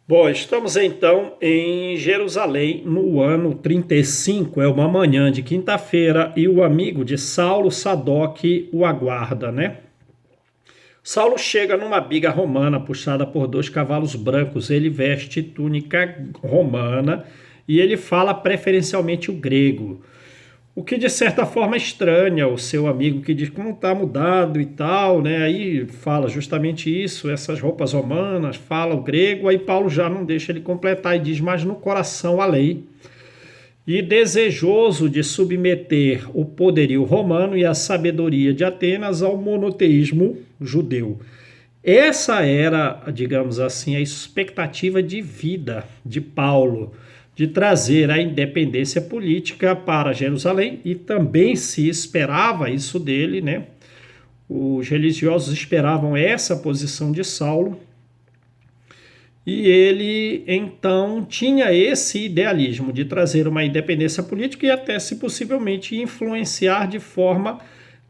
Bom, estamos então em Jerusalém no ano 35, é uma manhã de quinta-feira e o amigo de Saulo, Sadoc, o aguarda, né? Saulo chega numa biga romana puxada por dois cavalos brancos. Ele veste túnica romana e ele fala preferencialmente o grego. O que de certa forma estranha o seu amigo que diz como está mudado e tal, né? Aí fala justamente isso, essas roupas romanas, fala o grego, aí Paulo já não deixa ele completar e diz, mas no coração a lei. E desejoso de submeter o poderio romano e a sabedoria de Atenas ao monoteísmo judeu. Essa era, digamos assim, a expectativa de vida de Paulo, de trazer a independência política para Jerusalém, e também se esperava isso dele, né? Os religiosos esperavam essa posição de Saulo, e ele então tinha esse idealismo de trazer uma independência política e até, se possivelmente, influenciar de forma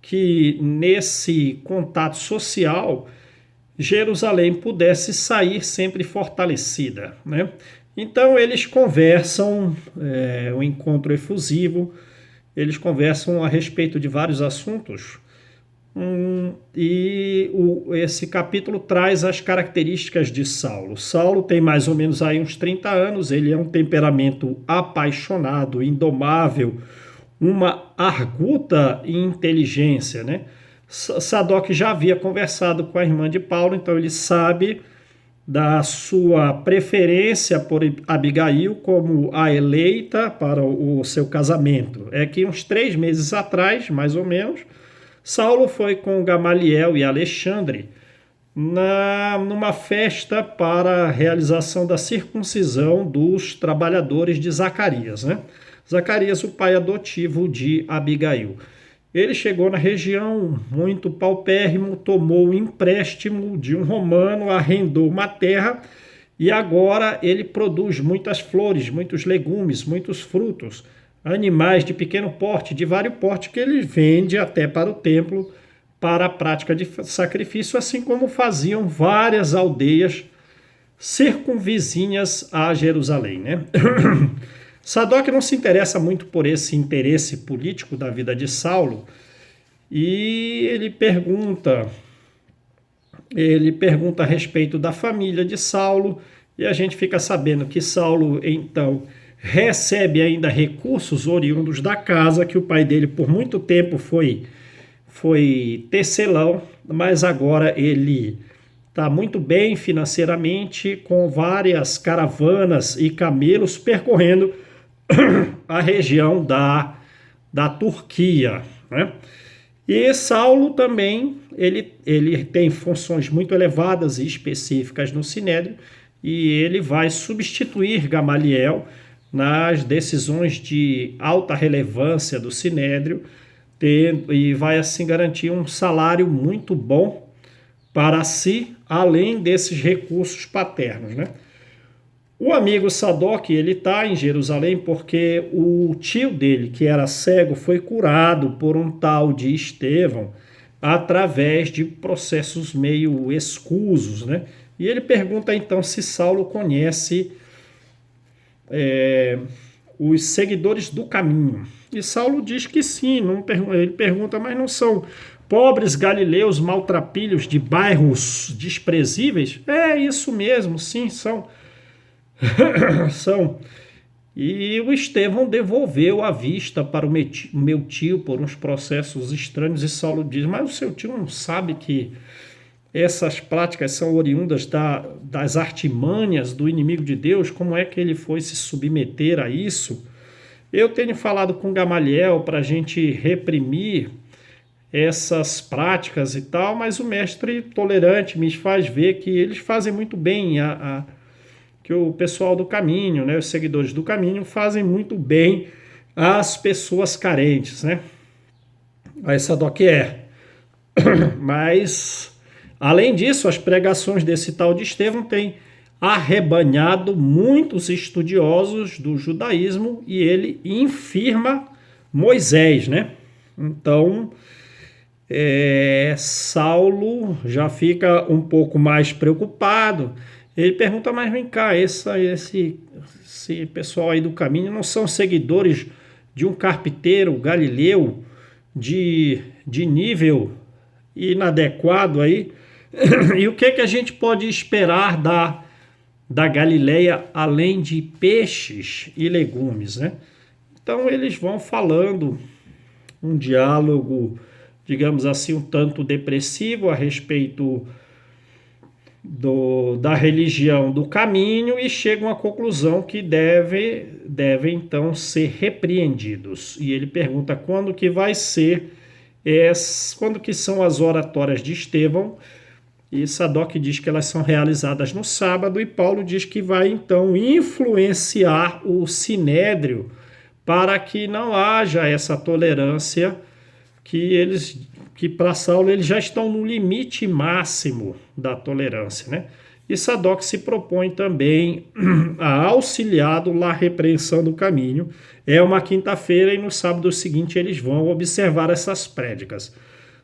que nesse contato social Jerusalém pudesse sair sempre fortalecida, né? Então eles conversam, um encontro efusivo, eles conversam a respeito de vários assuntos, esse capítulo traz as características de Saulo. Saulo tem mais ou menos aí uns 30 anos, ele é um temperamento apaixonado, indomável, uma arguta inteligência, né? Sadoc já havia conversado com a irmã de Paulo, então ele sabe da sua preferência por Abigail como a eleita para o seu casamento. É que uns 3 meses atrás, mais ou menos, Saulo foi com Gamaliel e Alexandre numa festa para a realização da circuncisão dos trabalhadores de Zacarias, né? Zacarias, o pai adotivo de Abigail. Ele chegou na região muito paupérrimo, tomou um empréstimo de um romano, arrendou uma terra e agora ele produz muitas flores, muitos legumes, muitos frutos, animais de pequeno porte, de vário porte, que ele vende até para o templo para a prática de sacrifício, assim como faziam várias aldeias circunvizinhas a Jerusalém, né? Sadoc não se interessa muito por esse interesse político da vida de Saulo e ele pergunta a respeito da família de Saulo e a gente fica sabendo que Saulo então recebe ainda recursos oriundos da casa que o pai dele por muito tempo foi tecelão, mas agora ele está muito bem financeiramente, com várias caravanas e camelos percorrendo a região da Turquia, né? E Saulo também, ele tem funções muito elevadas e específicas no Sinédrio, e ele vai substituir Gamaliel nas decisões de alta relevância do Sinédrio, e vai assim garantir um salário muito bom para si, além desses recursos paternos, né? O amigo Sadoc, ele está em Jerusalém porque o tio dele, que era cego, foi curado por um tal de Estevão através de processos meio escusos, né? E ele pergunta então se Saulo conhece os seguidores do caminho. E Saulo diz que sim, ele pergunta, mas não são pobres galileus maltrapilhos de bairros desprezíveis? É isso mesmo, sim, são. São. E o Estevão devolveu a vista para o meu tio por uns processos estranhos, e Saulo diz, mas o seu tio não sabe que essas práticas são oriundas das artimanhas do inimigo de Deus? Como é que ele foi se submeter a isso? Eu tenho falado com Gamaliel para a gente reprimir essas práticas e tal, mas o mestre tolerante me faz ver que eles fazem muito bem, que o pessoal do caminho, né, os seguidores do caminho, fazem muito bem às pessoas carentes, né? Aí Sadoc Mas, além disso, as pregações desse tal de Estevão têm arrebanhado muitos estudiosos do judaísmo e ele infirma Moisés, né? Então, Saulo já fica um pouco mais preocupado. Ele pergunta, mas vem cá, esse pessoal aí do caminho não são seguidores de um carpinteiro galileu de nível inadequado aí? E o que que a gente pode esperar da Galileia além de peixes e legumes, né? Então eles vão falando um diálogo, digamos assim, um tanto depressivo a respeito da religião do caminho e chegam à conclusão que devem então ser repreendidos. E ele pergunta quando que vai ser, quando que são as oratórias de Estevão, e Sadoc diz que elas são realizadas no sábado, e Paulo diz que vai então influenciar o sinédrio para que não haja essa tolerância que para Saulo eles já estão no limite máximo da tolerância, né? E Sadoc se propõe também a auxiliá-lo na repreensão do caminho. É uma quinta-feira e no sábado seguinte eles vão observar essas prédicas.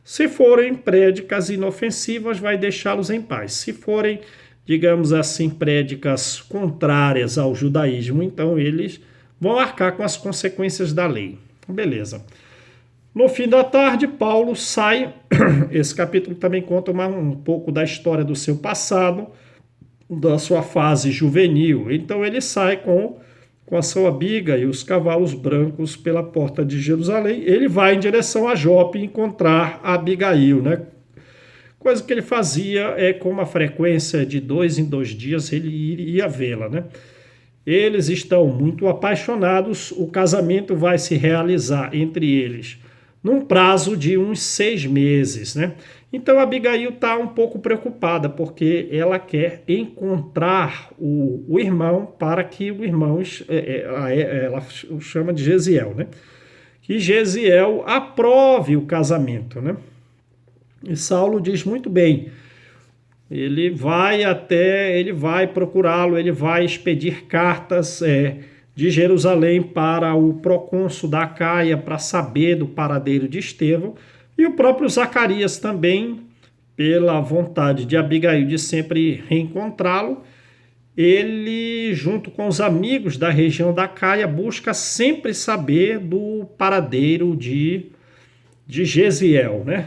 Se forem prédicas inofensivas, vai deixá-los em paz. Se forem, digamos assim, prédicas contrárias ao judaísmo, então eles vão arcar com as consequências da lei. Beleza. No fim da tarde, Paulo sai. Esse capítulo também conta um pouco da história do seu passado, da sua fase juvenil. Então ele sai com a sua biga e os cavalos brancos pela porta de Jerusalém. Ele vai em direção a Jope encontrar Abigail, né? Coisa que ele fazia com uma frequência de 2 em 2 dias, ele iria vê-la, né? Eles estão muito apaixonados, o casamento vai se realizar entre eles num prazo de uns 6 meses, né? Então Abigail está um pouco preocupada, porque ela quer encontrar o irmão para que o irmão, ela o chama de Gesiel, né? Que Gesiel aprove o casamento, né? E Saulo diz muito bem, ele vai procurá-lo, ele vai expedir cartas de Jerusalém para o procônsul da Acaia para saber do paradeiro de Estevão, e o próprio Zacarias também, pela vontade de Abigail de sempre reencontrá-lo, ele, junto com os amigos da região da Acaia, busca sempre saber do paradeiro de Gesiel, né?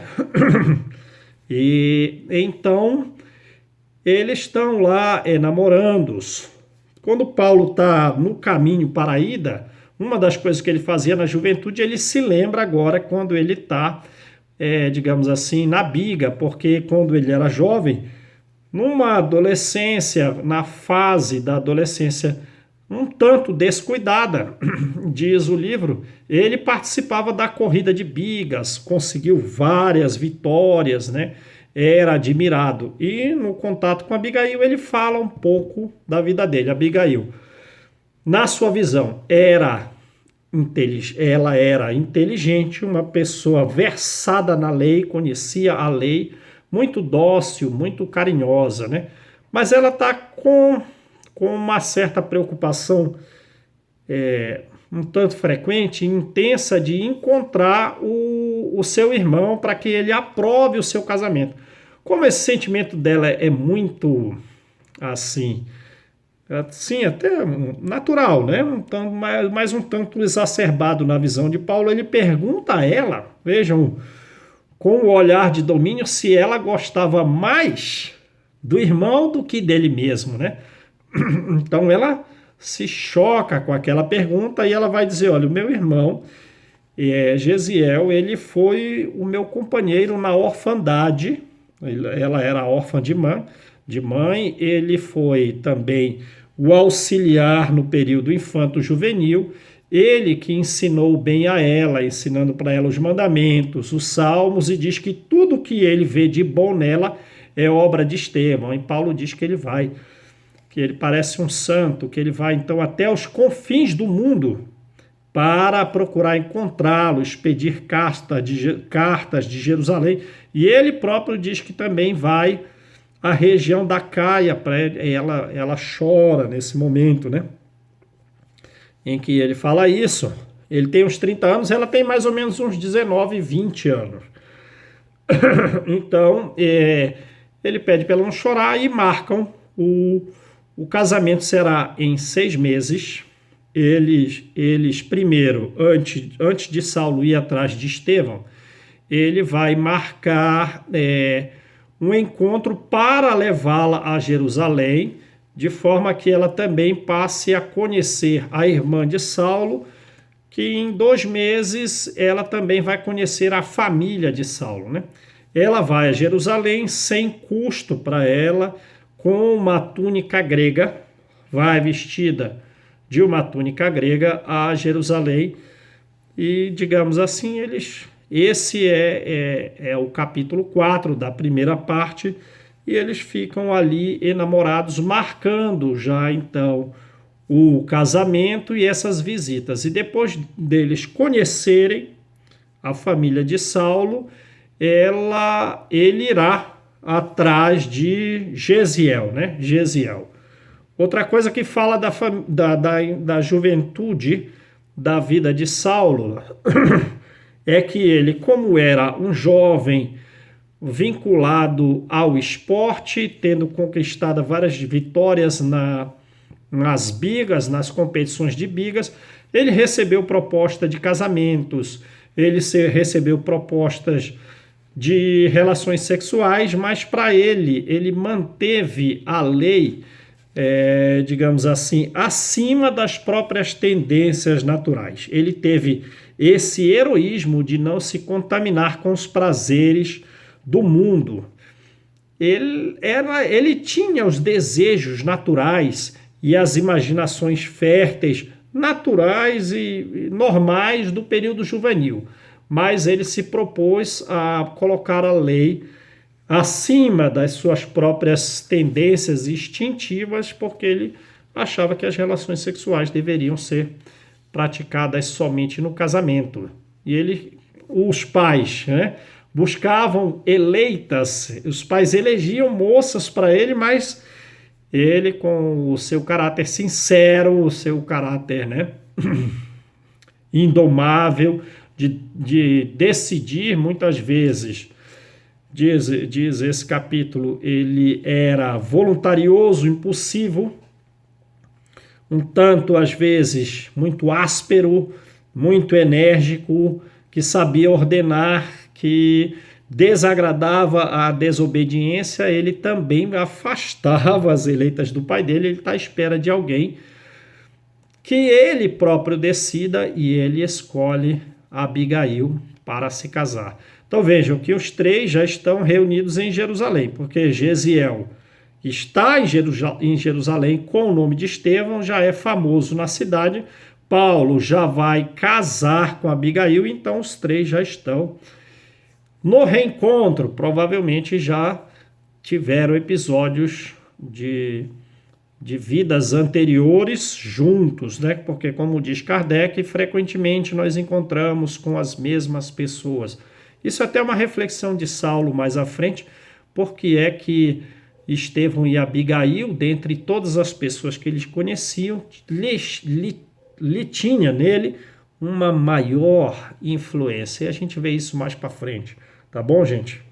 E então eles estão lá namorando-os. Quando Paulo está no caminho para a ida, uma das coisas que ele fazia na juventude, ele se lembra agora quando ele está, digamos assim, na biga, porque quando ele era jovem, numa adolescência, na fase da adolescência um tanto descuidada, diz o livro, ele participava da corrida de bigas, conseguiu várias vitórias, né? Era admirado. E no contato com Abigail, ele fala um pouco da vida dele. Abigail, na sua visão, ela era inteligente, uma pessoa versada na lei, conhecia a lei, muito dócil, muito carinhosa, né? Mas ela está com uma certa preocupação um tanto frequente, intensa, de encontrar o seu irmão para que ele aprove o seu casamento. Como esse sentimento dela é muito, assim, até natural, né? Mais um tanto exacerbado na visão de Paulo, ele pergunta a ela, vejam, com o olhar de domínio, se ela gostava mais do irmão do que dele mesmo, né? Então ela se choca com aquela pergunta e ela vai dizer, olha, o meu irmão, Gesiel, ele foi o meu companheiro na orfandade, ela era órfã de mãe, ele foi também o auxiliar no período infanto-juvenil, ele que ensinou bem a ela, ensinando para ela os mandamentos, os salmos, e diz que tudo que ele vê de bom nela é obra de Estevão. E Paulo diz que ele parece um santo, que ele vai então até os confins do mundo para procurar encontrá-lo, expedir cartas de Jerusalém. E ele próprio diz que também vai à região da Caia, ela chora nesse momento, né? Em que ele fala isso. Ele tem uns 30 anos, ela tem mais ou menos uns 19, 20 anos. Então, ele pede para ela não chorar e marcam O, o casamento será em 6 meses. Eles primeiro, antes de Saulo ir atrás de Estevão, ele vai marcar um encontro para levá-la a Jerusalém, de forma que ela também passe a conhecer a irmã de Saulo, que em 2 meses ela também vai conhecer a família de Saulo, né? Ela vai a Jerusalém sem custo para ela, com uma túnica grega, vai vestida de uma túnica grega a Jerusalém e, digamos assim, esse é o capítulo 4 da primeira parte, e eles ficam ali enamorados, marcando já então o casamento e essas visitas. E depois deles conhecerem a família de Saulo, ele irá atrás de Gesiel, né? Gesiel. Outra coisa que fala da juventude da vida de Saulo é que ele, como era um jovem vinculado ao esporte, tendo conquistado várias vitórias nas bigas, nas competições de bigas, ele recebeu proposta de casamentos, ele recebeu propostas de relações sexuais, mas para ele manteve a lei, digamos assim, acima das próprias tendências naturais. Ele teve esse heroísmo de não se contaminar com os prazeres do mundo. Ele tinha os desejos naturais e as imaginações férteis, naturais e normais do período juvenil, mas ele se propôs a colocar a lei acima das suas próprias tendências instintivas, porque ele achava que as relações sexuais deveriam ser praticadas somente no casamento. E os pais, né, buscavam eleitas, os pais elegiam moças para ele, mas ele, com o seu caráter sincero, o seu caráter, né, indomável, de decidir muitas vezes, diz esse capítulo, ele era voluntarioso, impulsivo, um tanto às vezes muito áspero, muito enérgico, que sabia ordenar, que desagradava a desobediência. Ele também afastava as eleitas do pai dele. Ele está à espera de alguém que ele próprio decida, e ele escolhe Abigail para se casar. Então vejam que os 3 já estão reunidos em Jerusalém, porque Gesiel está em Jerusalém com o nome de Estevão, já é famoso na cidade. Paulo já vai casar com Abigail, então os 3 já estão no reencontro. Provavelmente já tiveram episódios de vidas anteriores juntos, né? Porque, como diz Kardec, frequentemente nós encontramos com as mesmas pessoas. Isso é até uma reflexão de Saulo mais à frente, porque é que Estevão e Abigail, dentre todas as pessoas que eles conheciam, lhe tinha nele uma maior influência. E a gente vê isso mais para frente. Tá bom, gente?